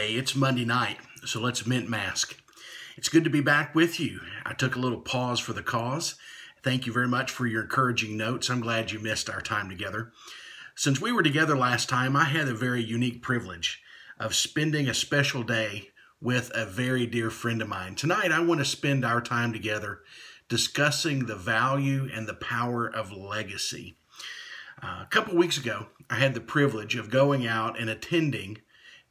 Hey, it's Monday night, so let's mint mask. It's good to be back with you. I took a little pause for the cause. Thank you very much for your encouraging notes. I'm glad you missed our time together. Since we were together last time, I had a very unique privilege of spending a special day with a very dear friend of mine. Tonight, I want to spend our time together discussing the value and the power of legacy. A couple weeks ago, I had the privilege of going out and attending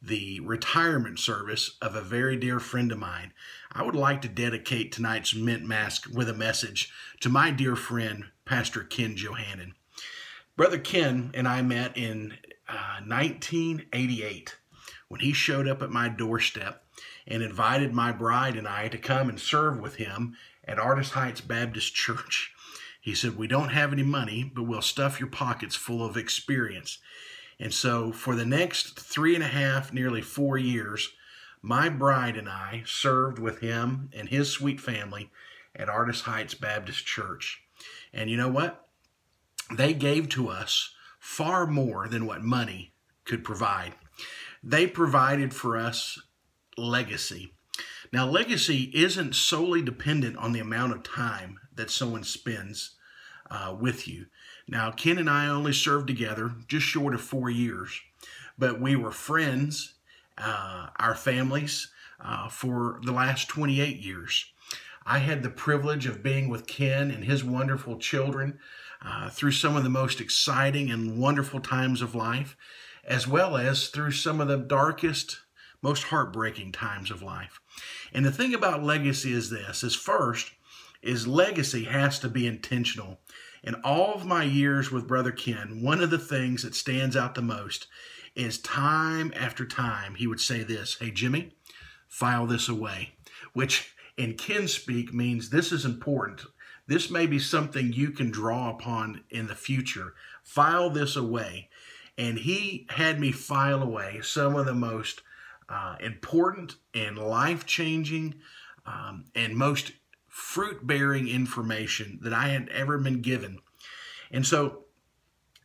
the retirement service of a very dear friend of mine. I would like to dedicate tonight's Mint Mask with a message to my dear friend, Pastor Ken Johannan. Brother Ken and I met in 1988 when he showed up at my doorstep and invited my bride and I to come and serve with him at Artist Heights Baptist Church. He said, "We don't have any money, but we'll stuff your pockets full of experience." And so for the next 3.5, nearly 4 years, my bride and I served with him and his sweet family at Artist Heights Baptist Church. And you know what? They gave to us far more than what money could provide. They provided for us legacy. Now, legacy isn't solely dependent on the amount of time that someone spends with you. Now, Ken and I only served together just short of 4 years, but we were friends, our families, for the last 28 years. I had the privilege of being with Ken and his wonderful children through some of the most exciting and wonderful times of life, as well as through some of the darkest, most heartbreaking times of life. And the thing about legacy is this, is legacy has to be intentional. In all of my years with Brother Ken, one of the things that stands out the most is time after time, he would say this, "Hey, Jimmy, file this away," which in Ken speak means this is important. This may be something you can draw upon in the future. File this away. And he had me file away some of the most important and life-changing and most fruit-bearing information that I had ever been given. And so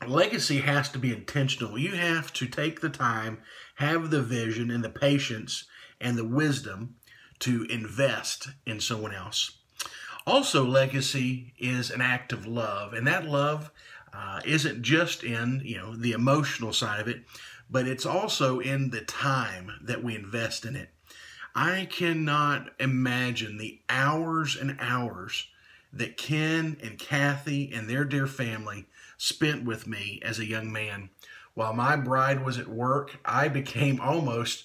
legacy has to be intentional. You have to take the time, have the vision and the patience and the wisdom to invest in someone else. Also, legacy is an act of love, and that love isn't just in the emotional side of it, but it's also in the time that we invest in it. I cannot imagine the hours and hours that Ken and Kathy and their dear family spent with me as a young man. While my bride was at work, I became almost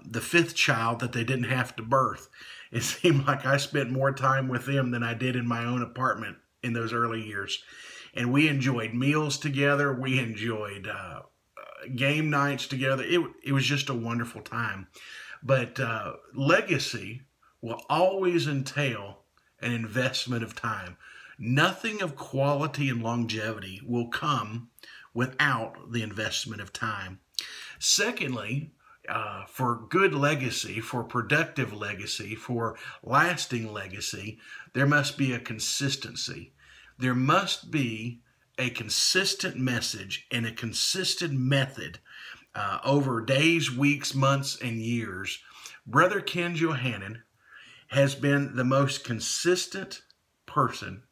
the fifth child that they didn't have to birth. It seemed like I spent more time with them than I did in my own apartment in those early years. And we enjoyed meals together. We enjoyed game nights together. It was just a wonderful time. But legacy will always entail an investment of time. Nothing of quality and longevity will come without the investment of time. Secondly, for good legacy, for productive legacy, for lasting legacy, there must be a consistency. There must be a consistent message and a consistent method over days, weeks, months, and years. Brother Ken Johannan has been the most consistent person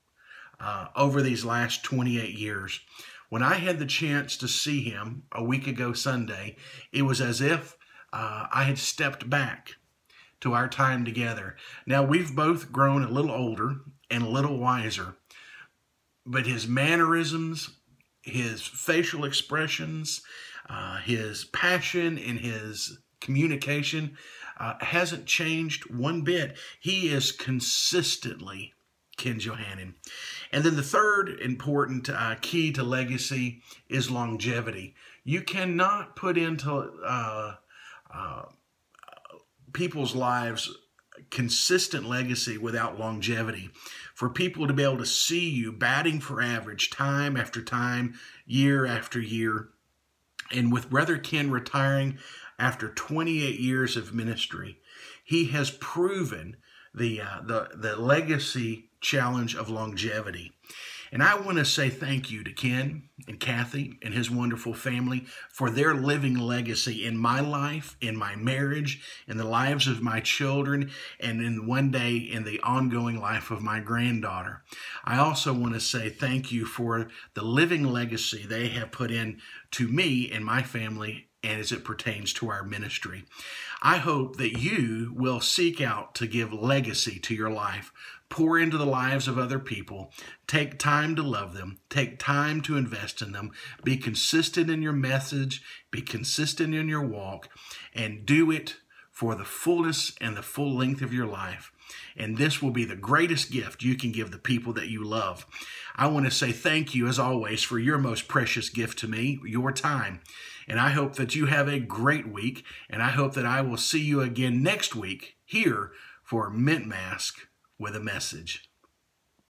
over these last 28 years. When I had the chance to see him a week ago Sunday, it was as if I had stepped back to our time together. Now, we've both grown a little older and a little wiser, but his mannerisms, his facial expressions, his passion and his communication hasn't changed one bit. He is consistently Ken Johannan. And then the third important key to legacy is longevity. You cannot put into people's lives consistent legacy without longevity. For people to be able to see you batting for average time after time, year after year. And with Brother Ken retiring after 28 years of ministry, he has proven the legacy challenge of longevity. And I want to say thank you to Ken and Kathy and his wonderful family for their living legacy in my life, in my marriage, in the lives of my children, and in one day in the ongoing life of my granddaughter. I also want to say thank you for the living legacy they have put in to me and my family and as it pertains to our ministry. I hope that you will seek out to give legacy to your life. Pour into the lives of other people. Take time to love them. Take time to invest in them. Be consistent in your message. Be consistent in your walk. And do it for the fullness and the full length of your life. And this will be the greatest gift you can give the people that you love. I want to say thank you, as always, for your most precious gift to me, your time. And I hope that you have a great week. And I hope that I will see you again next week here for Mint Mask with a Message.